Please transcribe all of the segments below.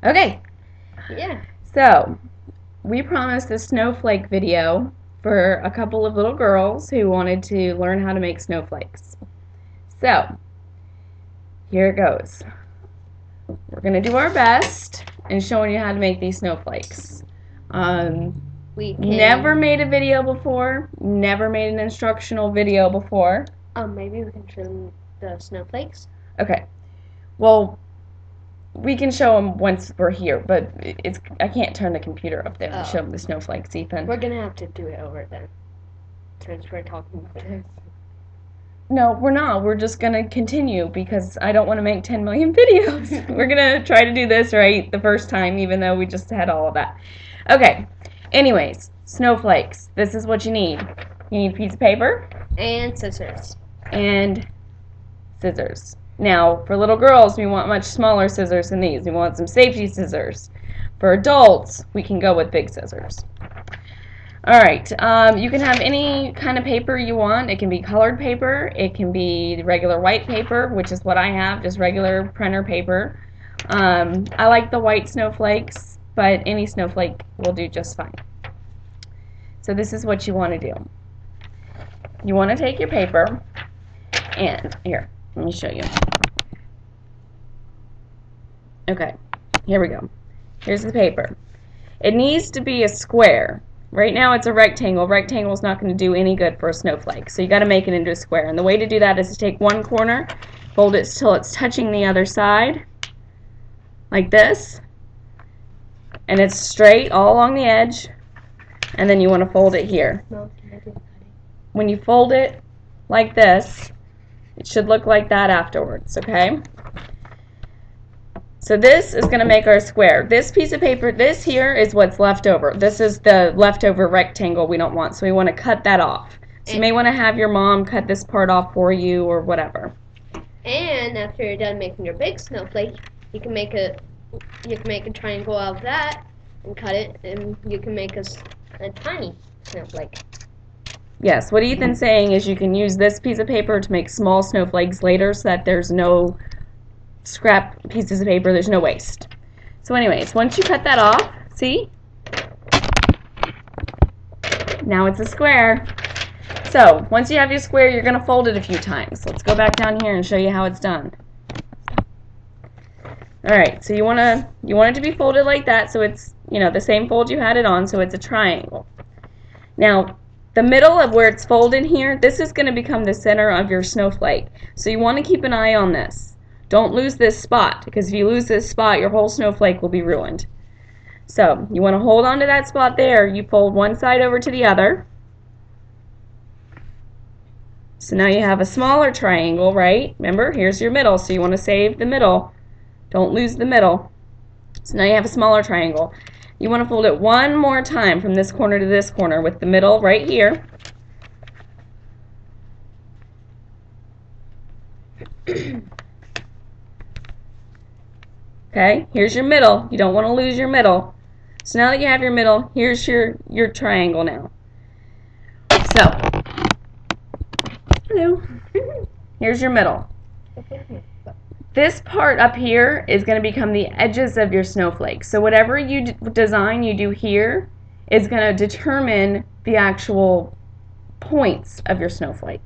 Okay, Yeah. so we promised a snowflake video for a couple of little girls who wanted to learn how to make snowflakes. So, here it goes. We're going to do our best in showing you how to make these snowflakes. We can. Never made a video before, never made an instructional video before. Maybe we can show them the snowflakes. Okay, well, we can show them once we're here, but I can't turn the computer up there and show them the snowflakes, Ethan. We're gonna have to do it over then, since we're talking about this. No, we're not. We're just going to continue because I don't want to make 10 million videos. We're going to try to do this right the first time, even though we just had all of that. Okay, anyways, snowflakes. This is what you need. You need a piece of paper. And scissors. And scissors. Now, for little girls, we want much smaller scissors than these. We want some safety scissors. For adults, we can go with big scissors. Alright, you can have any kind of paper you want. It can be colored paper, it can be regular white paper, which is what I have, just regular printer paper. I like the white snowflakes, but any snowflake will do just fine. So this is what you want to do. You want to take your paper, and here, let me show you. Okay, here we go. Here's the paper. It needs to be a square. Right now it's a rectangle. Rectangle is not going to do any good for a snowflake. So you got to make it into a square. And the way to do that is to take one corner, fold it till it's touching the other side, like this. And it's straight all along the edge. And then you want to fold it here. When you fold it like this, it should look like that afterwards, okay? So this is going to make our square. This piece of paper, this here is what's left over. This is the leftover rectangle we don't want, so we want to cut that off. So you may want to have your mom cut this part off for you or whatever. And after you're done making your big snowflake, you can make a triangle out of that and cut it, and you can make a tiny snowflake. Yes, what Ethan's saying is you can use this piece of paper to make small snowflakes later so that there's no scrap pieces of paper, there's no waste. So anyways, once you cut that off, see? Now it's a square. So, once you have your square, you're going to fold it a few times. Let's go back down here and show you how it's done. Alright, so you want it to be folded like that, so it's, the same fold you had it on, so it's a triangle. Now, the middle of where it's folded here, this is going to become the center of your snowflake. So you want to keep an eye on this. Don't lose this spot, because if you lose this spot, your whole snowflake will be ruined. So, you want to hold on to that spot there. You fold one side over to the other. So now you have a smaller triangle, right? Remember, here's your middle, so you want to save the middle. Don't lose the middle. So now you have a smaller triangle. You want to fold it one more time from this corner to this corner with the middle right here. Okay, here's your middle. You don't want to lose your middle. So now that you have your middle, here's your triangle now. So, hello. Here's your middle. This part up here is going to become the edges of your snowflake. So whatever design you do here is going to determine the actual points of your snowflake.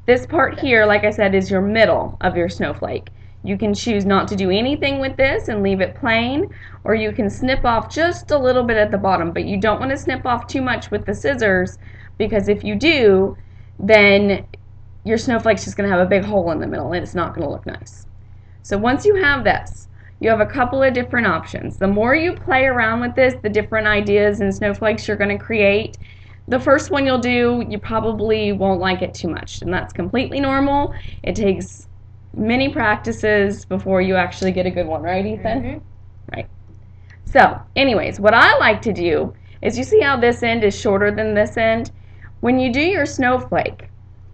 This part here, like I said, is your middle of your snowflake. You can choose not to do anything with this and leave it plain, or you can snip off just a little bit at the bottom, but you don't want to snip off too much with the scissors, because if you do, then your snowflake's just going to have a big hole in the middle and it's not going to look nice. So once you have this, you have a couple of different options. The more you play around with this, the different ideas and snowflakes you're going to create. The first one you'll do, you probably won't like it too much, and that's completely normal. It takes many practices before you actually get a good one, right, Ethan? Mm-hmm. Right. So, anyways, what I like to do is, you see how this end is shorter than this end? When you do your snowflake,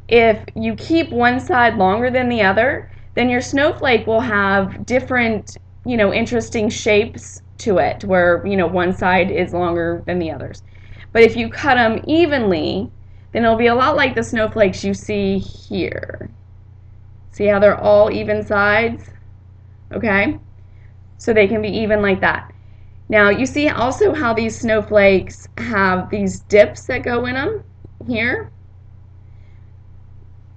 if you keep one side longer than the other, then your snowflake will have different, interesting shapes to it, where, one side is longer than the others. But if you cut them evenly, then it'll be a lot like the snowflakes you see here. See how they're all even sides? Okay? so they can be even like that. Now you see also how these snowflakes have these dips that go in them here.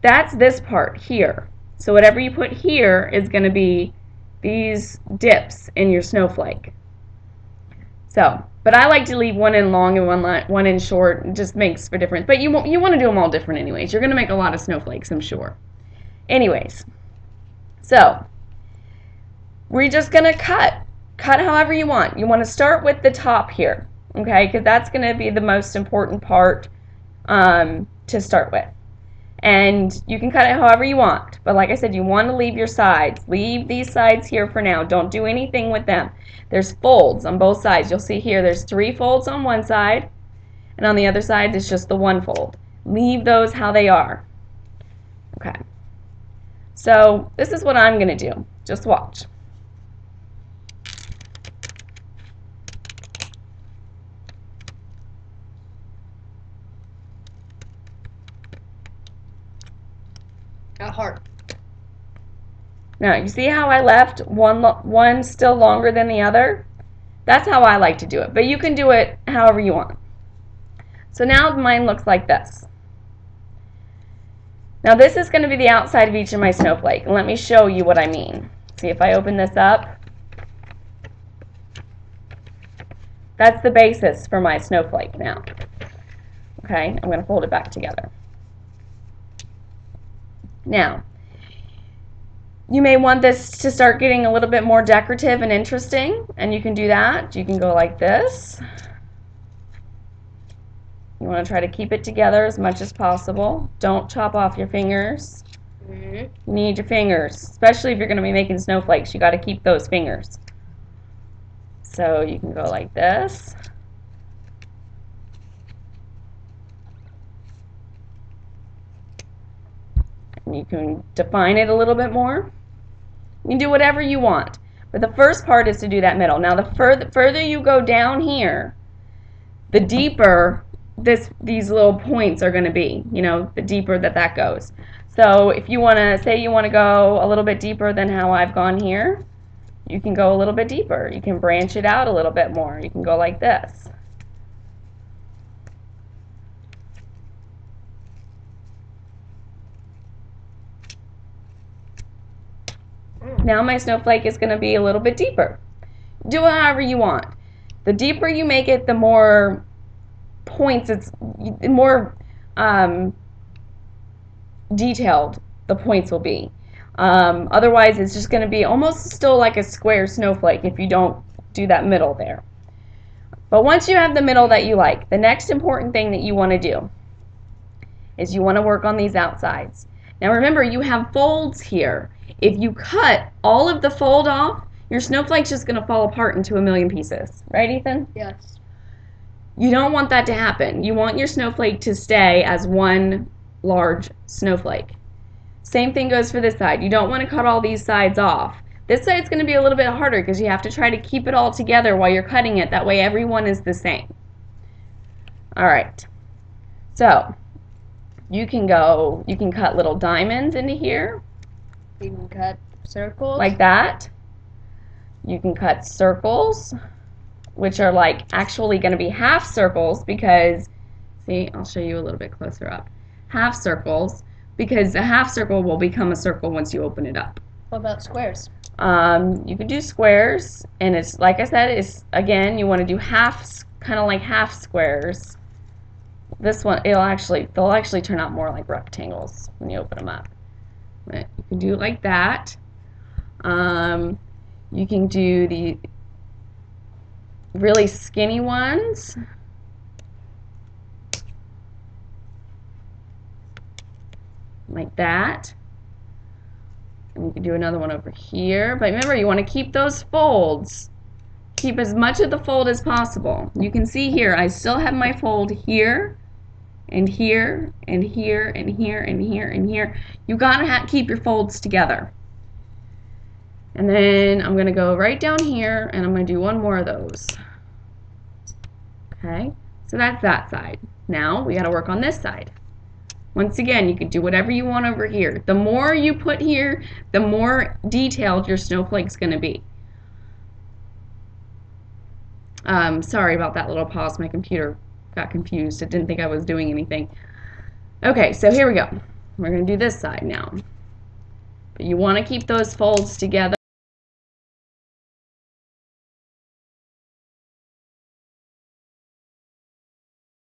That's this part here. So whatever you put here is going to be these dips in your snowflake. So, but I like to leave one end long and one end short. It just makes for difference. But you want to do them all different anyways. You're going to make a lot of snowflakes, I'm sure. Anyways, so we're just going to cut however you want. You want to start with the top here, okay, because that's going to be the most important part to start with. And you can cut it however you want, but like I said, you want to leave your sides. Leave these sides here for now. Don't do anything with them. There's folds on both sides. You'll see here there's 3 folds on one side, and on the other side there's just the 1 fold. Leave those how they are. Okay. So this is what I'm going to do. Just watch. A heart. Now, you see how I left one still longer than the other? That's how I like to do it, but you can do it however you want. So now mine looks like this. Now this is going to be the outside of each of my snowflake, and let me show you what I mean. See, if I open this up, that's the basis for my snowflake now. Okay, I'm going to fold it back together. Now, you may want this to start getting a little bit more decorative and interesting, and you can do that. You can go like this. You want to try to keep it together as much as possible. Don't chop off your fingers. You need your fingers, especially if you're going to be making snowflakes. You got to keep those fingers. So you can go like this. You can define it a little bit more. You can do whatever you want. But the first part is to do that middle. Now the further you go down here, the deeper these little points are going to be. You know, the deeper that goes. So if you want to, say you want to go a little bit deeper than how I've gone here, you can go a little bit deeper. You can branch it out a little bit more. You can go like this. Now my snowflake is going to be a little bit deeper. Do it however you want. The deeper you make it, the more points, it's more detailed the points will be. Otherwise, it's just going to be almost still like a square snowflake if you don't do that middle there. But once you have the middle that you like, the next important thing that you want to do is you want to work on these outsides. Now remember, you have folds here. If you cut all of the fold off, your snowflake's just going to fall apart into a million pieces. Right, Ethan? Yes. You don't want that to happen. You want your snowflake to stay as one large snowflake. Same thing goes for this side. You don't want to cut all these sides off. This side's going to be a little bit harder because you have to try to keep it all together while you're cutting it. That way everyone is the same. All right. So you can cut little diamonds into here. You can cut circles. Like that. You can cut circles, which are like actually going to be half circles because, see, I'll show you a little bit closer up. Half circles, because a half circle will become a circle once you open it up. What about squares? You can do squares, and it's like I said, it's again you want to do half, kind of like half squares. This one, they'll actually turn out more like rectangles when you open them up. But you can do it like that. You can do the really skinny ones. Like that. And you can do another one over here. But remember, you want to keep those folds. Keep as much of the fold as possible. You can see here, I still have my fold here, and here, and here, and here, and here, and here. You gotta keep your folds together. And then I'm gonna go right down here, and I'm gonna do one more of those. Okay, so that's that side. Now we gotta work on this side. Once again, you can do whatever you want over here. The more you put here, the more detailed your snowflake's gonna be. Sorry about that little pause. My computer got confused. It didn't think I was doing anything. Okay, so here we go. We're going to do this side now. But you want to keep those folds together.